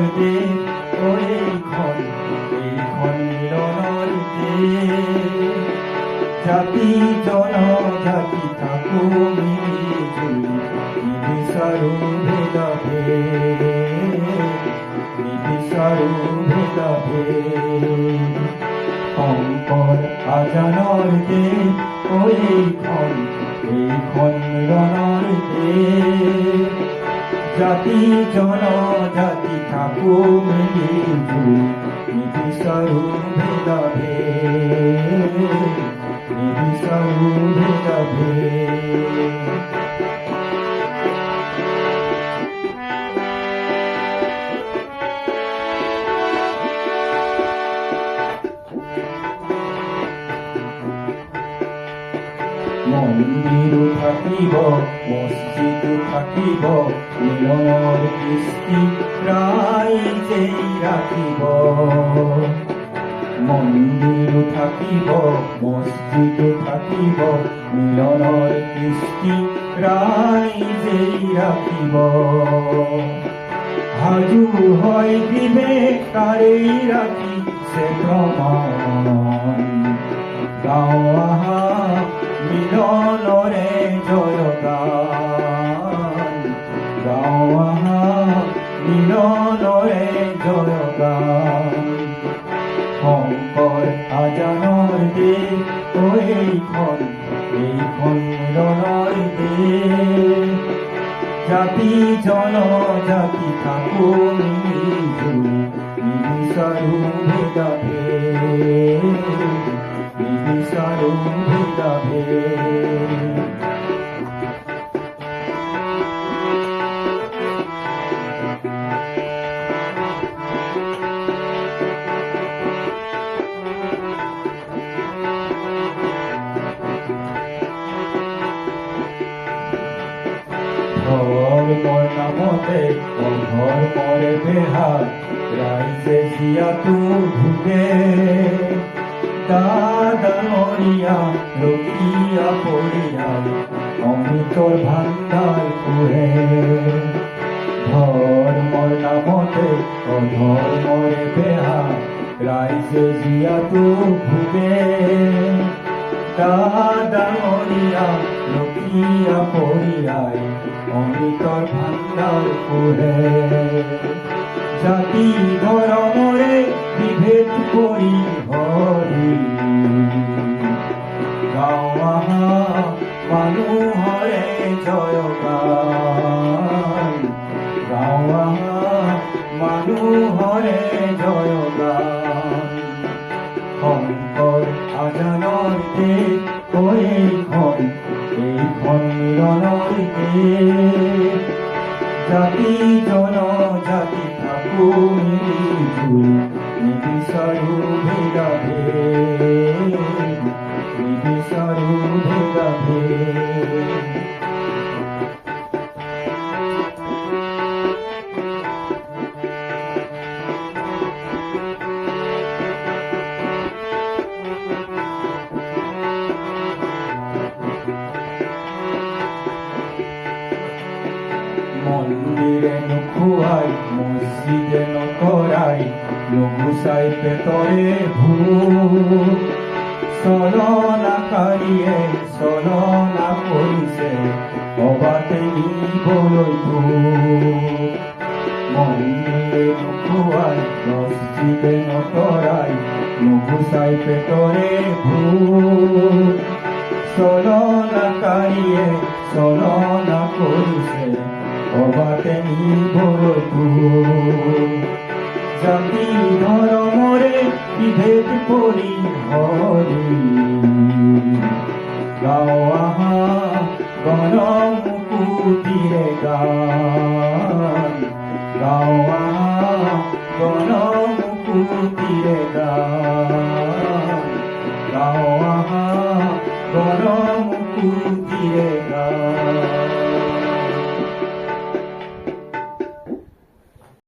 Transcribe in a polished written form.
সাজানোর দিন এইখন মিলনের দিন। জাতি জনজাতি থাকো মিলিজুলি নিবিচাৰো ভেদাভেদ, নিবিচাৰো ভেদাভেদ। শংকৰ আজানৰ দিন এইখন মিলনৰ দিন। জাতি জনজাতি থাকো মিলিজুলি নিবিচাৰো ভেদাভেদ, নিবিচাৰো ভেদাভেদ। মন্দিৰ থাকিব মছজিদ থাকিব মিলনৰ কৃষ্টি ৰাইজেই ৰাখিব। মন্দিৰ থাকিব মছজিদ থাকিব মিলনৰ কৃষ্টি ৰাইজেই ৰাখিব। সাজু হয় বিবেক তাৰেই ৰাখিছে প্ৰমাণ। গাঁও আহা মিলনৰে জয়গান, গাঁও আহা মিলনৰে জয়গান। শংকৰ আজানৰ দিন এইখন মিলনৰ দিন। জাতি জনজাতি থাকো মিলিজুলি নিবিচাৰো ভেদাভেদ, নিবিচাৰো ভেদাভেদ। ধৰ্মৰ নামতে অধৰ্মৰে বেহাৰ ৰাইজে জীয়াতো ভোগে। দাদানৰীয়া লক্ষীয়া পৰিয়াল অমৃতৰ ভাণ্ডাৰ পোহে। ধৰ্মৰ নামতে অধৰ্মৰে বেহাৰ ৰাইজে জীয়াতো ভোগে। দাদানৰীয়া লক্ষীয়া পৰিয়াল অমৃতৰ ভাণ্ডাৰ পোহে। জাতি ধৰ্মৰে বিভেদ কৰি হৰি গাঁও আহা মানুহৰে জয়গান, গাঁও আহা মানুহৰে জয়গান। শংকৰ আজানৰ দিন এইখন মিলনৰ দিন। জাতি জনজাতি থাকো মিলিজুলি নিবিচাৰো ভেদাভেদ, নিবিচাৰো ভেদাভেদ। মন্দিৰে নোখোৱাই মছজিদে নকৰাই নুগুচাই পেটৰে ভোক। চলনাকাৰীয়ে চলনা কৰিছে অবাতে নিবলৈ দুখ। মন্দিৰে নোখোৱাই মছজিদে নকৰাই নুগুচাই পেটৰে ভোক। চলনাকাৰীয়ে চলনা কৰিছে অবাতে নিবলৈ দুখ। জাতি ধৰ্মৰে বিভেদ কৰি হৰি গাঁও আহা গণমুকুতিৰে গান, গাঁও আহা গণ